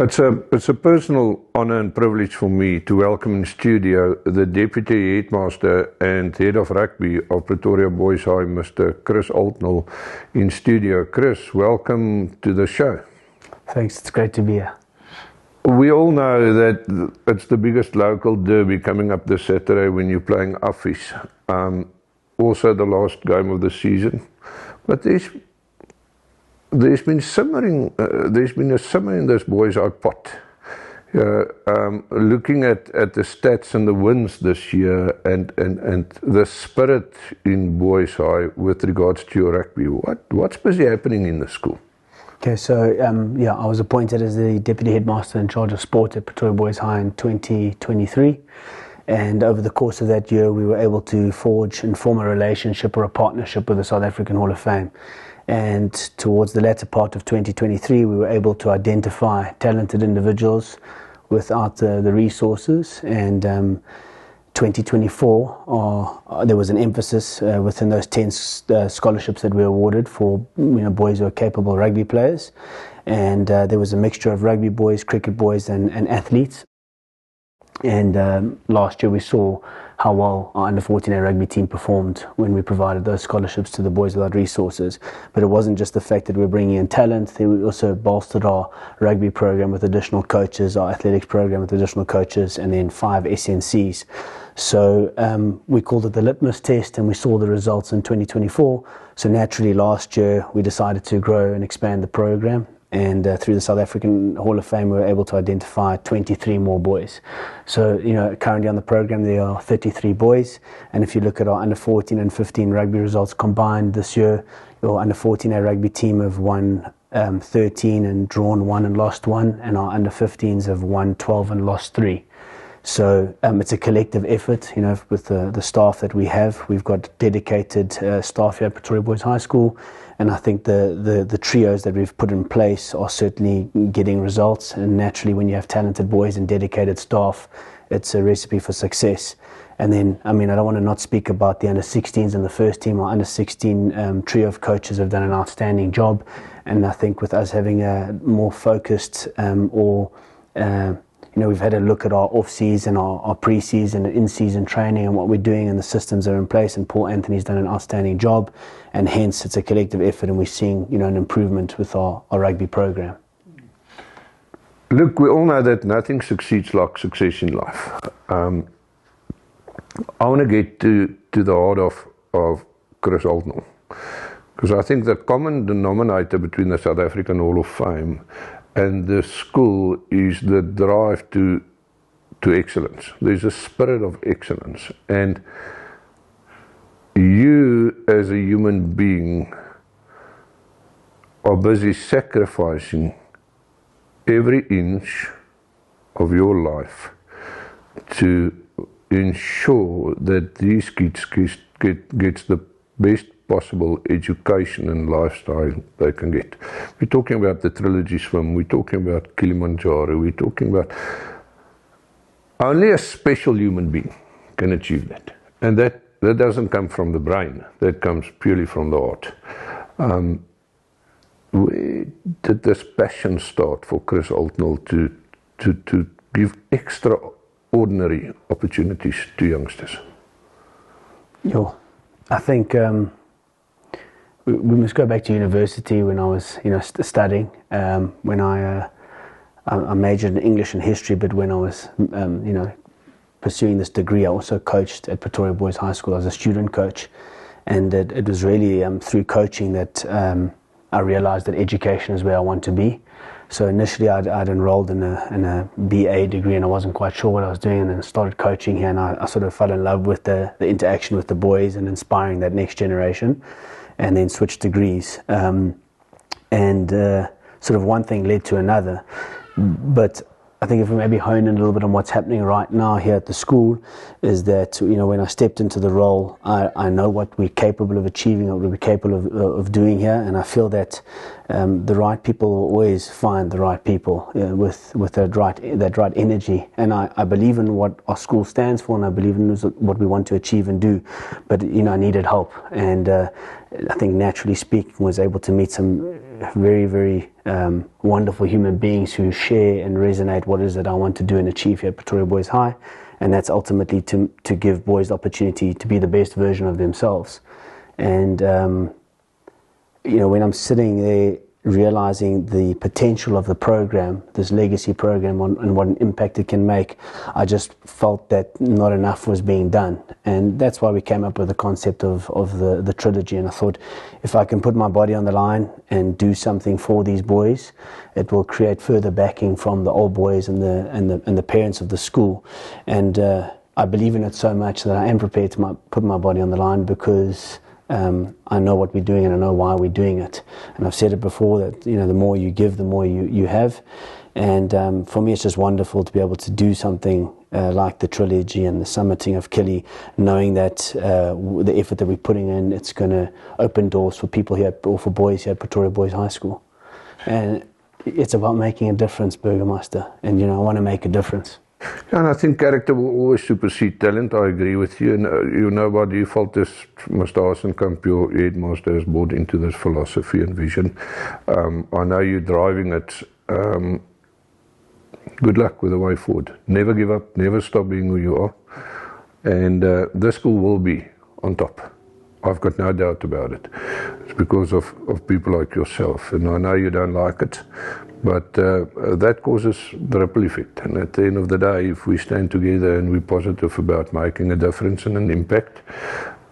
It's a personal honor and privilege for me to welcome in studio the Deputy Headmaster and Head of Rugby of Pretoria Boys High, Mr. Chris Oldnall, in studio. Chris, welcome to the show. Thanks, it's great to be here. We all know that it's the biggest local derby coming up this Saturday when you're playing Office. Also the last game of the season. But there's been a simmer in this Boys High pot. Looking at the stats and the wins this year and the spirit in Boys High with regards to your rugby, what's busy happening in the school? Okay, so I was appointed as the Deputy Headmaster in charge of sport at Pretoria Boys High in 2023. And over the course of that year, we were able to forge and form a relationship or a partnership with the South African Hall of Fame. And towards the latter part of 2023, we were able to identify talented individuals without the resources. And 2024, there was an emphasis within those 10 scholarships that we awarded for boys who are capable rugby players. And there was a mixture of rugby boys, cricket boys, and athletes. And last year we saw how well our under-14A rugby team performed when we provided those scholarships to the boys without resources. But it wasn't just the fact that we were bringing in talent, we also bolstered our rugby program with additional coaches, our athletics program with additional coaches, and then 5 SNCs. So we called it the litmus test, and we saw the results in 2024. So naturally last year we decided to grow and expand the program. And through the South African Hall of Fame, we were able to identify 23 more boys. So, currently on the program, there are 33 boys. And if you look at our under 14 and 15 rugby results combined this year, your under 14A rugby team have won 13 and drawn 1 and lost 1. And our under 15s have won 12 and lost 3. So it's a collective effort, with the staff that we have. We've got dedicated staff here at Pretoria Boys High School. And I think the trios that we've put in place are certainly getting results. And naturally, when you have talented boys and dedicated staff, it's a recipe for success. And then, I don't want to not speak about the under-16s and the first team. Our under-16 trio of coaches have done an outstanding job. And I think with us having a more focused we've had a look at our off-season, our pre-season and in-season training and what we're doing, and the systems are in place, and Paul Anthony's done an outstanding job, and hence it's a collective effort, and we're seeing an improvement with our rugby program. Look, we all know that nothing succeeds like success in life. I want to get to the heart of Chris Oldnall, because I think the common denominator between the South African Hall of Fame and the school is the drive to excellence. There's a spirit of excellence. And you, as a human being, are busy sacrificing every inch of your life to ensure that these kids gets the best possible education and lifestyle they can get. We're talking about the Trilogy Swim, we're talking about Kilimanjaro, we're talking about only a special human being can achieve that. And that doesn't come from the brain, that comes purely from the heart. Where did this passion start for Chris Oldnall to give extraordinary opportunities to youngsters? I think we must go back to university when I was, studying. When I majored in English and history, but when I was, pursuing this degree, I also coached at Pretoria Boys High School as a student coach, and it was really through coaching that I realized that education is where I want to be. So initially, I'd enrolled in a BA degree, and I wasn't quite sure what I was doing, and then started coaching here, and I sort of fell in love with the interaction with the boys and inspiring that next generation. And then switched degrees, and sort of one thing led to another. But I think if we maybe hone in a little bit on what's happening right now here at the school, is that, when I stepped into the role, I know what we're capable of achieving, what we're capable of doing here, and I feel that the right people will always find the right people with that right energy. And I believe in what our school stands for, and I believe in what we want to achieve and do. But I needed help, and I think naturally speaking, was able to meet some very, very wonderful human beings who share and resonate what is it I want to do and achieve here at Pretoria Boys High, and that's ultimately to give boys the opportunity to be the best version of themselves. And when I'm sitting there realizing the potential of the program, this legacy program, and what an impact it can make, I just felt that not enough was being done, and that's why we came up with the concept of the trilogy. And I thought, if I can put my body on the line and do something for these boys, it will create further backing from the old boys and the parents of the school. And I believe in it so much that I am prepared to put my body on the line, because I know what we're doing and I know why we're doing it. And I've said it before that the more you give, the more you have. And for me, it's just wonderful to be able to do something like the trilogy and the summiting of Killy, knowing that the effort that we're putting in, it's going to open doors for people here, or for boys here at Pretoria Boys High School. And it's about making a difference, Burgermeister. And I want to make a difference. And I think character will always supersede talent. I agree with you. And by default, this Mr. Hasenkamp, your headmaster, has bought into this philosophy and vision. I know you're driving it. Good luck with the way forward. Never give up. Never stop being who you are. And this school will be on top. I've got no doubt about it. It's because of people like yourself. And I know you don't like it, but that causes the ripple effect. And at the end of the day, if we stand together and we're positive about making a difference and an impact,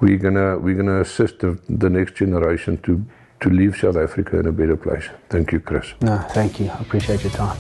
we're gonna assist the next generation to leave South Africa in a better place. Thank you, Chris. No, thank you. I appreciate your time.